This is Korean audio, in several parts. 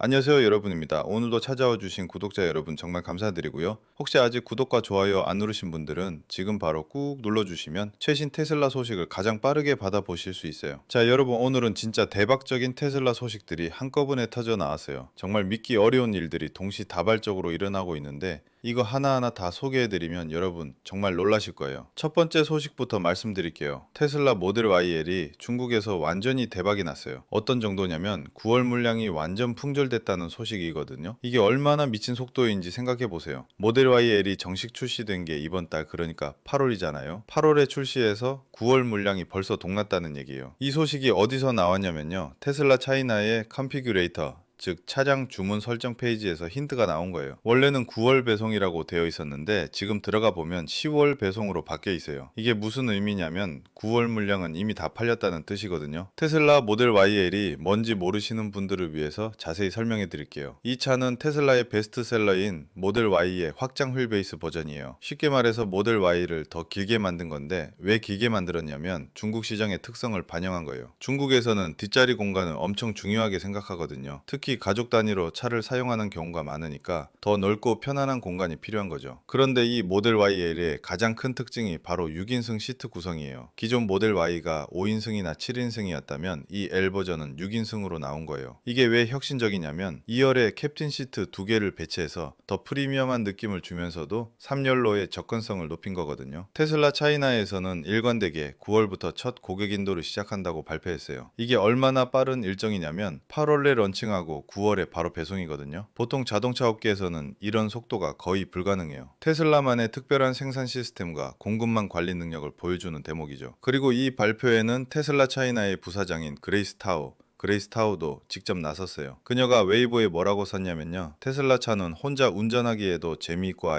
안녕하세요 여러분입니다. 오늘도 찾아와 주신 구독자 여러분 정말 감사드리고요. 혹시 아직 구독과 좋아요 안 누르신 분들은 지금 바로 꾹 눌러주시면 최신 테슬라 소식을 가장 빠르게 받아보실 수 있어요. 자 여러분, 오늘은 진짜 대박적인 테슬라 소식들이 한꺼번에 터져 나왔어요. 정말 믿기 어려운 일들이 동시다발적으로 일어나고 있는데 이거 하나하나 다 소개해드리면 여러분 정말 놀라실 거예요. 첫 번째 소식부터 말씀드릴게요. 테슬라 모델 YL이 중국에서 완전히 대박이 났어요. 어떤 정도냐면 9월 물량이 완전 풍절됐다는 소식이거든요. 이게 얼마나 미친 속도인지 생각해보세요. 모델 YL이 정식 출시된 게 이번 달, 그러니까 8월이잖아요. 8월에 출시해서 9월 물량이 벌써 동났다는 얘기예요. 이 소식이 어디서 나왔냐면요, 테슬라 차이나의 컨피규레이터, 즉 차량 주문 설정 페이지에서 힌트가 나온 거예요. 원래는 9월 배송이라고 되어 있었는데 지금 들어가 보면 10월 배송으로 바뀌어 있어요. 이게 무슨 의미냐면 9월 물량은 이미 다 팔렸다는 뜻이거든요. 테슬라 모델 YL이 뭔지 모르시는 분들을 위해서 자세히 설명해 드릴게요. 이 차는 테슬라의 베스트셀러인 모델 Y의 확장 휠 베이스 버전이에요. 쉽게 말해서 모델 Y를 더 길게 만든 건데, 왜 길게 만들었냐면 중국 시장의 특성을 반영한 거예요. 중국에서는 뒷자리 공간을 엄청 중요하게 생각하거든요. 특히 가족 단위로 차를 사용하는 경우가 많으니까 더 넓고 편안한 공간이 필요한 거죠. 그런데 이 모델 YL의 가장 큰 특징이 바로 6인승 시트 구성이에요. 기존 모델 Y가 5인승이나 7인승이었다면 이 L 버전은 6인승으로 나온 거예요. 이게 왜 혁신적이냐면 2열에 캡틴 시트 2개를 배치해서 더 프리미엄한 느낌을 주면서도 3열로의 접근성을 높인 거거든요. 테슬라 차이나에서는 일관되게 9월부터 첫 고객 인도를 시작한다고 발표했어요. 이게 얼마나 빠른 일정이냐면 8월에 런칭하고 9월에 바로 배송이거든요. 보통 자동차 업계에서는 이런 속도가 거의 불가능해요. 테슬라만의 특별한 생산 시스템과 공급망 관리 능력을 보여주는 대목이죠. 그리고 이 발표에는 테슬라 차이나의 부사장인 그레이스 타우도 직접 나섰어요. 그녀가 웨이보에 뭐라고 썼냐면요, 테슬라 차는 혼자 운전하기에도 재미있고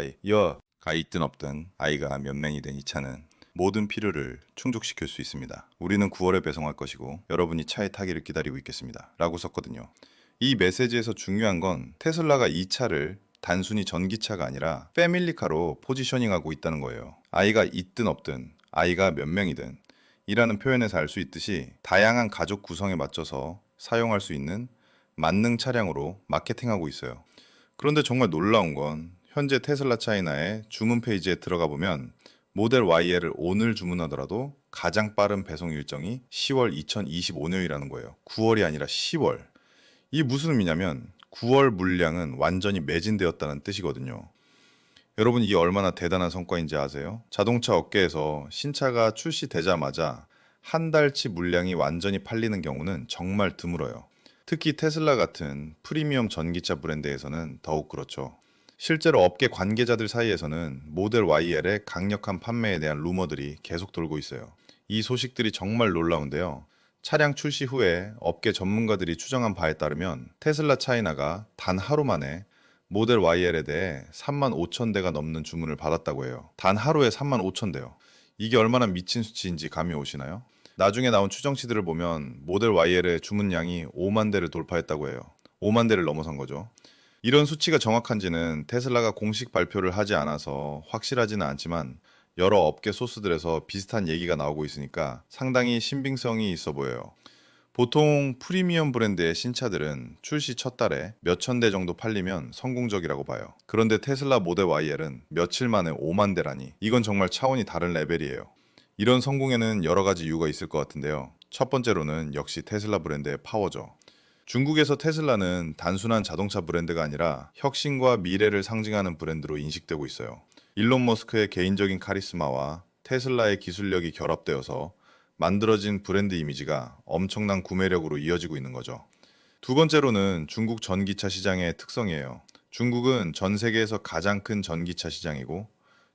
가 있든 없든 아이가 몇 명이든 이 차는 모든 필요를 충족시킬 수 있습니다. 우리는 9월에 배송할 것이고 여러분이 차에 타기를 기다리고 있겠습니다 라고 썼거든요. 이 메시지에서 중요한 건 테슬라가 이 차를 단순히 전기차가 아니라 패밀리카로 포지셔닝하고 있다는 거예요. 아이가 있든 없든, 아이가 몇 명이든 이라는 표현에서 알 수 있듯이 다양한 가족 구성에 맞춰서 사용할 수 있는 만능 차량으로 마케팅하고 있어요. 그런데 정말 놀라운 건 현재 테슬라 차이나의 주문 페이지에 들어가 보면 모델 YL을 오늘 주문하더라도 가장 빠른 배송 일정이 10월 2025년이라는 거예요. 9월이 아니라 10월. 이게 무슨 의미냐면 9월 물량은 완전히 매진되었다는 뜻이거든요. 여러분, 이게 얼마나 대단한 성과인지 아세요? 자동차 업계에서 신차가 출시되자마자 한 달치 물량이 완전히 팔리는 경우는 정말 드물어요. 특히 테슬라 같은 프리미엄 전기차 브랜드에서는 더욱 그렇죠. 실제로 업계 관계자들 사이에서는 모델 YL의 강력한 판매에 대한 루머들이 계속 돌고 있어요. 이 소식들이 정말 놀라운데요. 차량 출시 후에 업계 전문가들이 추정한 바에 따르면 테슬라 차이나가 단 하루 만에 모델 YL에 대해 3만 5천 대가 넘는 주문을 받았다고 해요. 단 하루에 3만 5천 대요. 이게 얼마나 미친 수치인지 감이 오시나요? 나중에 나온 추정치들을 보면 모델 YL의 주문량이 5만 대를 돌파했다고 해요. 5만 대를 넘어선 거죠. 이런 수치가 정확한지는 테슬라가 공식 발표를 하지 않아서 확실하지는 않지만 여러 업계 소스들에서 비슷한 얘기가 나오고 있으니까 상당히 신빙성이 있어 보여요. 보통 프리미엄 브랜드의 신차들은 출시 첫 달에 몇천 대 정도 팔리면 성공적이라고 봐요. 그런데 테슬라 모델 YL은 며칠 만에 5만 대라니, 이건 정말 차원이 다른 레벨이에요. 이런 성공에는 여러 가지 이유가 있을 것 같은데요. 첫 번째로는 역시 테슬라 브랜드의 파워죠. 중국에서 테슬라는 단순한 자동차 브랜드가 아니라 혁신과 미래를 상징하는 브랜드로 인식되고 있어요. 일론 머스크의 개인적인 카리스마와 테슬라의 기술력이 결합되어서 만들어진 브랜드 이미지가 엄청난 구매력으로 이어지고 있는 거죠. 두 번째로는 중국 전기차 시장의 특성이에요. 중국은 전 세계에서 가장 큰 전기차 시장이고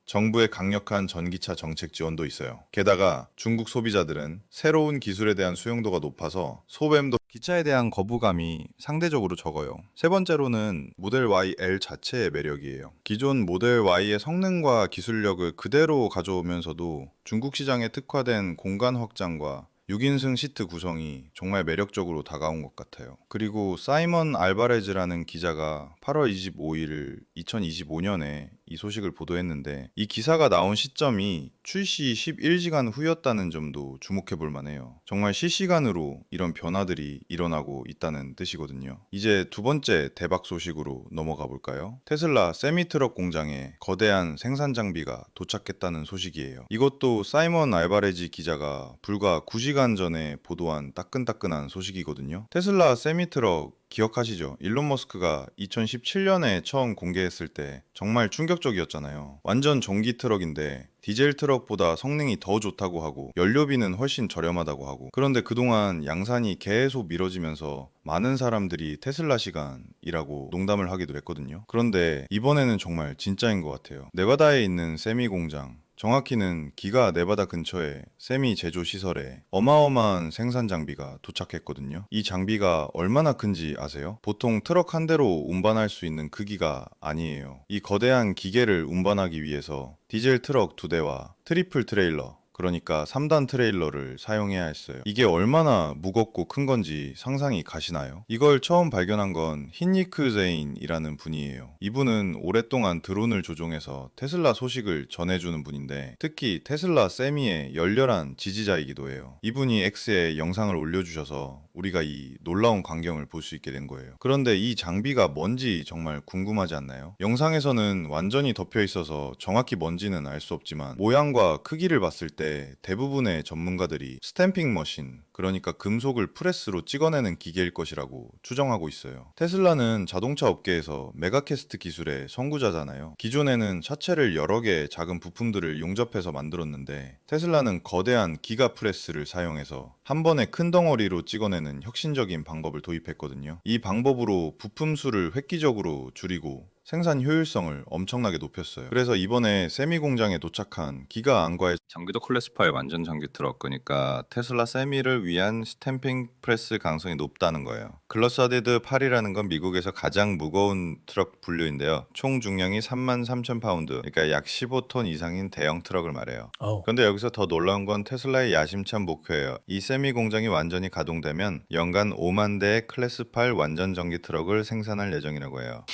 정부의 강력한 전기차 정책 지원도 있어요. 게다가 중국 소비자들은 새로운 기술에 대한 수용도가 높아서 소뱀도 기차에 대한 거부감이 상대적으로 적어요. 세 번째로는 모델 YL 자체의 매력이에요. 기존 모델 Y의 성능과 기술력을 그대로 가져오면서도 중국 시장에 특화된 공간 확장과 6인승 시트 구성이 정말 매력적으로 다가온 것 같아요. 그리고 사이먼 알바레즈라는 기자가 8월 25일 2025년에 이 소식을 보도했는데 이 기사가 나온 시점이 출시 11시간 후였다는 점도 주목해 볼 만해요. 정말 실시간으로 이런 변화들이 일어나고 있다는 뜻이거든요. 이제 두 번째 대박 소식으로 넘어가 볼까요? 테슬라 세미트럭 공장에 거대한 생산 장비가 도착했다는 소식이에요. 이것도 사이먼 알바레지 기자가 불과 9시간 전에 보도한 따끈따끈한 소식이거든요. 테슬라 세미트럭 기억하시죠? 일론 머스크가 2017년에 처음 공개했을 때 정말 충격적이었잖아요. 완전 전기 트럭인데 디젤 트럭보다 성능이 더 좋다고 하고 연료비는 훨씬 저렴하다고 하고, 그런데 그동안 양산이 계속 미뤄지면서 많은 사람들이 테슬라 시간이라고 농담을 하기도 했거든요. 그런데 이번에는 정말 진짜인 것 같아요. 네바다에 있는 세미 공장, 정확히는 기가 네바다 근처의 세미 제조 시설에 어마어마한 생산 장비가 도착했거든요. 이 장비가 얼마나 큰지 아세요? 보통 트럭 한 대로 운반할 수 있는 크기가 아니에요. 이 거대한 기계를 운반하기 위해서 디젤 트럭 2대와 트리플 트레일러, 그러니까 3단 트레일러를 사용해야 했어요. 이게 얼마나 무겁고 큰 건지 상상이 가시나요? 이걸 처음 발견한 건 힌리크 제인이라는 분이에요. 이분은 오랫동안 드론을 조종해서 테슬라 소식을 전해주는 분인데 특히 테슬라 세미의 열렬한 지지자이기도 해요. 이분이 X에 영상을 올려주셔서 우리가 이 놀라운 광경을 볼 수 있게 된 거예요. 그런데 이 장비가 뭔지 정말 궁금하지 않나요? 영상에서는 완전히 덮여 있어서 정확히 뭔지는 알 수 없지만 모양과 크기를 봤을 때 대부분의 전문가들이 스탬핑 머신, 그러니까 금속을 프레스로 찍어내는 기계일 것이라고 추정하고 있어요. 테슬라는 자동차 업계에서 메가캐스트 기술의 선구자잖아요. 기존에는 차체를 여러 개의 작은 부품들을 용접해서 만들었는데 테슬라는 거대한 기가 프레스를 사용해서 한 번에 큰 덩어리로 찍어내는 혁신적인 방법을 도입했거든요. 이 방법으로 부품 수를 획기적으로 줄이고 생산 효율성을 엄청나게 높였어요. 그래서 이번에 세미 공장에 도착한 기가 안과의 전기도 클래스5 완전 전기 트럭, 그러니까 테슬라 세미를 위한 스탬핑 프레스 가능성이 높다는 거예요. 글러사디드 8이라는 건 미국에서 가장 무거운 트럭 분류인데요. 총 중량이 33,000파운드, 그러니까 약 15톤 이상인 대형 트럭을 말해요. 그런데 여기서 더 놀라운 건 테슬라의 야심찬 목표예요. 이 세미 공장이 완전히 가동되면 연간 5만 대의 클래스 8 완전 전기 트럭을 생산할 예정이라고 해요.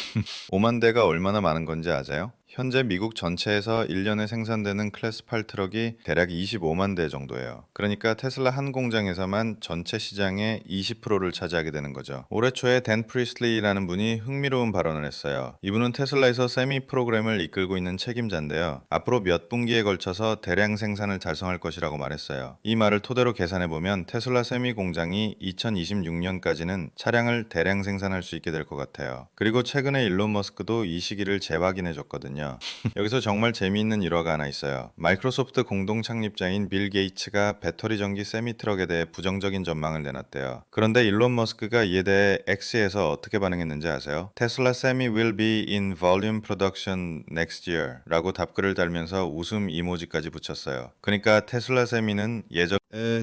5만 대가 얼마나 많은 건지 아세요? 현재 미국 전체에서 1년에 생산되는 클래스 8 트럭이 대략 25만 대 정도예요. 그러니까 테슬라 한 공장에서만 전체 시장의 20%를 차지하게 되는 거죠. 올해 초에 댄 프리슬리라는 분이 흥미로운 발언을 했어요. 이분은 테슬라에서 세미 프로그램을 이끌고 있는 책임자인데요. 앞으로 몇 분기에 걸쳐서 대량 생산을 달성할 것이라고 말했어요. 이 말을 토대로 계산해보면 테슬라 세미 공장이 2026년까지는 차량을 대량 생산할 수 있게 될 것 같아요. 그리고 최근에 일론 머스크도 이 시기를 재확인해줬거든요. 여기서 정말 재미있는 일화가 하나 있어요. 마이크로소프트 공동 창립자인 빌 게이츠가 배터리 전기 세미 트럭에 대해 부정적인 전망을 내놨대요. 그런데 일론 머스크가 이에 대해 X에서 어떻게 반응했는지 아세요? 테슬라 세미 will be in volume production next year 라고 답글을 달면서 웃음 이모지까지 붙였어요. 그러니까 테슬라 세미는 예전에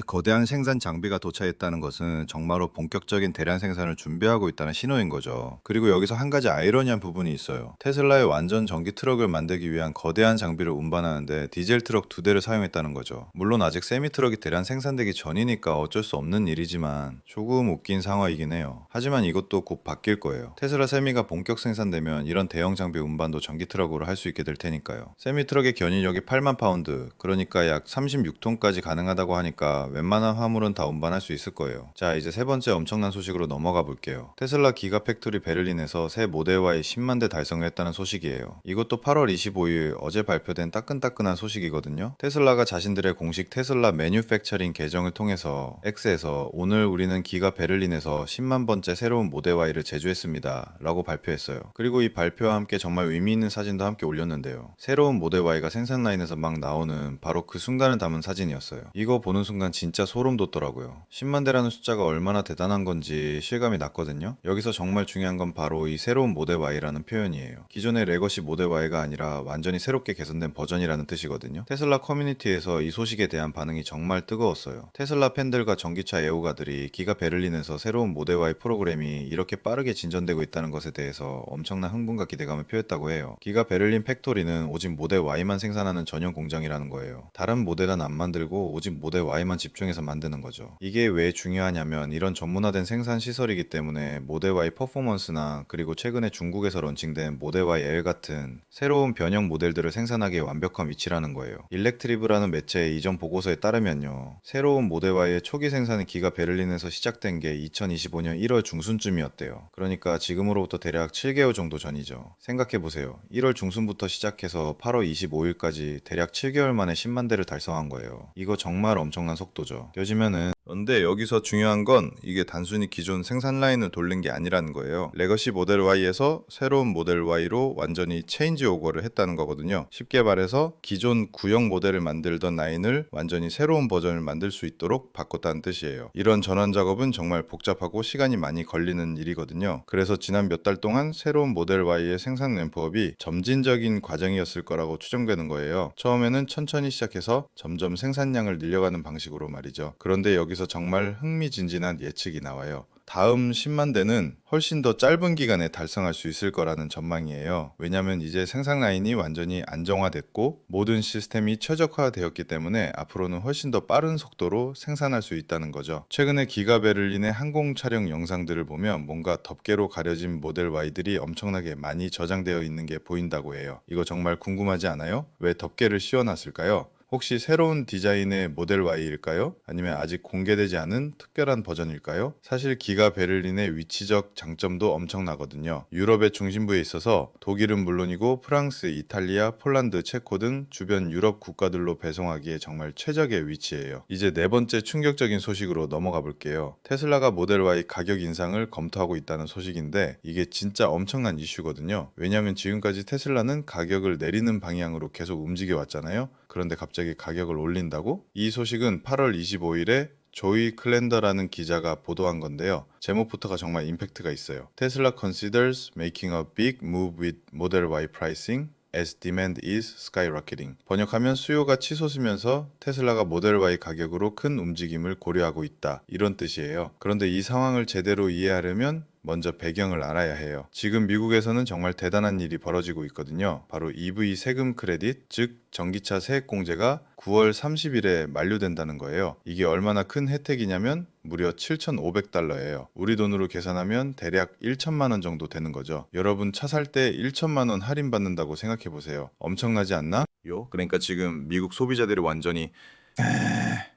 거대한 생산 장비가 도착했다는 것은 정말로 본격적인 대량 생산을 준비하고 있다는 신호인 거죠. 그리고 여기서 한 가지 아이러니한 부분이 있어요. 테슬라의 완전 전기 트럭을 만들기 위한 거대한 장비를 운반하는데 디젤 트럭 2대를 사용했다는 거죠. 물론 아직 세미 트럭이 대량 생산되기 전이니까 어쩔 수 없는 일이지만 조금 웃긴 상황이긴 해요. 하지만 이것도 곧 바뀔 거예요. 테슬라 세미가 본격 생산되면 이런 대형 장비 운반도 전기 트럭으로 할 수 있게 될 테니까요. 세미 트럭의 견인력이 8만 파운드, 그러니까 약 36톤까지 가능하다고 하니까 웬만한 화물은 다 운반할 수 있을 거예요. 자, 이제 세 번째 엄청난 소식으로 넘어가 볼게요. 테슬라 기가 팩토리 베를린에서 새 모델 Y 10만 대 달성을 했다는 소식이에요. 이것도 8월 25일 어제 발표된 따끈따끈한 소식이거든요. 테슬라가 자신들의 공식 테슬라 매뉴팩처링 계정을 통해서 X에서 오늘 우리는 기가 베를린에서 10만 번째 새로운 모델 Y를 제조했습니다 라고 발표했어요. 그리고 이 발표와 함께 정말 의미 있는 사진도 함께 올렸는데요. 새로운 모델 Y가 생산 라인에서 막 나오는 바로 그 순간을 담은 사진이었어요. 이거 보는 순간 진짜 소름 돋더라고요. 10만 대라는 숫자가 얼마나 대단한 건지 실감이 났거든요. 여기서 정말 중요한 건 바로 이 새로운 모델 Y라는 표현이에요. 기존의 레거시 모델 Y가 아니라 완전히 새롭게 개선된 버전이라는 뜻이거든요. 테슬라 커뮤니티에서 이 소식에 대한 반응이 정말 뜨거웠어요. 테슬라 팬들과 전기차 애호가들이 기가 베를린에서 새로운 모델 Y 프로그램이 이렇게 빠르게 진전되고 있다는 것에 대해서 엄청난 흥분과 기대감을 표했다고 해요. 기가 베를린 팩토리는 오직 모델 Y만 생산하는 전용 공장이라는 거예요. 다른 모델은 안 만들고 오직 모델 Y만 집중해서 만드는 거죠. 이게 왜 중요하냐면 이런 전문화된 생산 시설이기 때문에 모델 Y 퍼포먼스나 그리고 최근에 중국에서 런칭된 모델 Y L 같은 새로운 변형 모델들을 생산하기에 완벽한 위치라는 거예요. 일렉트리브라는 매체의 이전 보고서에 따르면요. 새로운 모델 Y의 초기 생산이 기가 베를린에서 시작된 게 2025년 1월 중순쯤이었대요. 그러니까 지금으로부터 대략 7개월 정도 전이죠. 생각해보세요. 1월 중순부터 시작해서 8월 25일까지 대략 7개월 만에 10만 대를 달성한 거예요. 이거 정말 엄청난 속도죠. 껴지면은 근데 여기서 중요한 건 이게 단순히 기존 생산 라인을 돌린 게 아니라는 거예요. 레거시 모델 Y에서 새로운 모델 Y로 완전히 체인지 오버를 했다는 거거든요. 쉽게 말해서 기존 구형 모델을 만들던 라인을 완전히 새로운 버전을 만들 수 있도록 바꿨다는 뜻이에요. 이런 전환 작업은 정말 복잡하고 시간이 많이 걸리는 일이거든요. 그래서 지난 몇 달 동안 새로운 모델 Y의 생산 램프업이 점진적인 과정이었을 거라고 추정되는 거예요. 처음에는 천천히 시작해서 점점 생산량을 늘려가는 방식으로 말이죠. 그런데 여기서 정말 흥미진진한 예측이 나와요. 다음 10만 대는 훨씬 더 짧은 기간에 달성할 수 있을 거라는 전망이에요. 왜냐면 이제 생산 라인이 완전히 안정화됐고 모든 시스템이 최적화되었기 때문에 앞으로는 훨씬 더 빠른 속도로 생산할 수 있다는 거죠. 최근에 기가 베를린의 항공 촬영 영상들을 보면 뭔가 덮개로 가려진 모델 Y들이 엄청나게 많이 저장되어 있는 게 보인다고 해요. 이거 정말 궁금하지 않아요? 왜 덮개를 씌워놨을까요? 혹시 새로운 디자인의 모델 Y일까요? 아니면 아직 공개되지 않은 특별한 버전일까요? 사실 기가 베를린의 위치적 장점도 엄청나거든요. 유럽의 중심부에 있어서 독일은 물론이고 프랑스, 이탈리아, 폴란드, 체코 등 주변 유럽 국가들로 배송하기에 정말 최적의 위치예요. 이제 네 번째 충격적인 소식으로 넘어가 볼게요. 테슬라가 모델 Y 가격 인상을 검토하고 있다는 소식인데 이게 진짜 엄청난 이슈거든요. 왜냐하면 지금까지 테슬라는 가격을 내리는 방향으로 계속 움직여 왔잖아요. 그런데 갑자기 가격을 올린다고? 이 소식은 8월 25일에 조이 클랜더라는 기자가 보도한 건데요. 제목부터가 정말 임팩트가 있어요. Tesla considers making a big move with Model Y pricing as demand is skyrocketing. 번역하면 수요가 치솟으면서 테슬라가 모델 Y 가격으로 큰 움직임을 고려하고 있다. 이런 뜻이에요. 그런데 이 상황을 제대로 이해하려면 먼저 배경을 알아야 해요. 지금 미국에서는 정말 대단한 일이 벌어지고 있거든요. 바로 EV 세금 크레딧, 즉 전기차 세액 공제가 9월 30일에 만료된다는 거예요. 이게 얼마나 큰 혜택이냐면 무려 7,500달러예요. 우리 돈으로 계산하면 대략 1천만 원 정도 되는 거죠. 여러분 차 살 때 1천만 원 할인 받는다고 생각해 보세요. 엄청나지 않나? 그러니까 지금 미국 소비자들이 완전히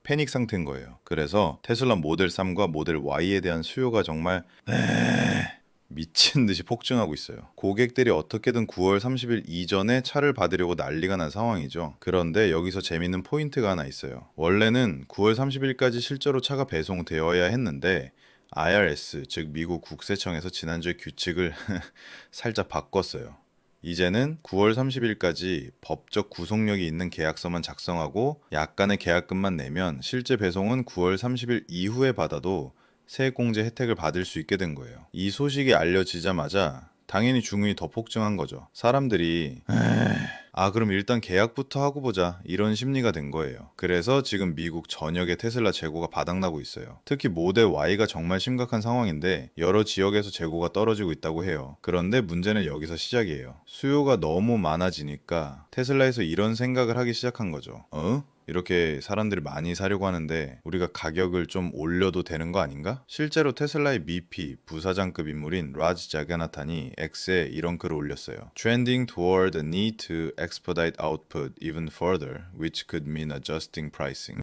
패닉 상태인 거예요. 그래서 테슬라 모델 3과 모델 Y에 대한 수요가 정말 미친 듯이 폭증하고 있어요. 고객들이 어떻게든 9월 30일 이전에 차를 받으려고 난리가 난 상황이죠. 그런데 여기서 재밌는 포인트가 하나 있어요. 원래는 9월 30일까지 실제로 차가 배송되어야 했는데 IRS, 즉 미국 국세청에서 지난주에 규칙을 살짝 바꿨어요. 이제는 9월 30일까지 법적 구속력이 있는 계약서만 작성하고 약간의 계약금만 내면 실제 배송은 9월 30일 이후에 받아도 세액공제 혜택을 받을 수 있게 된 거예요. 이 소식이 알려지자마자 당연히 주문이 더 폭증한 거죠. 사람들이 그럼 일단 계약부터 하고 보자 이런 심리가 된 거예요. 그래서 지금 미국 전역의 테슬라 재고가 바닥나고 있어요. 특히 모델 Y가 정말 심각한 상황인데 여러 지역에서 재고가 떨어지고 있다고 해요. 그런데 문제는 여기서 시작이에요. 수요가 너무 많아지니까 테슬라에서 이런 생각을 하기 시작한 거죠. 이렇게 사람들이 많이 사려고 하는데 우리가 가격을 좀 올려도 되는 거 아닌가? 실제로 테슬라의 VP, 부사장급 인물인 라지 자가나탄이 X에 이런 글을 올렸어요. Trending toward the need to expedite output even further, which could mean adjusting pricing.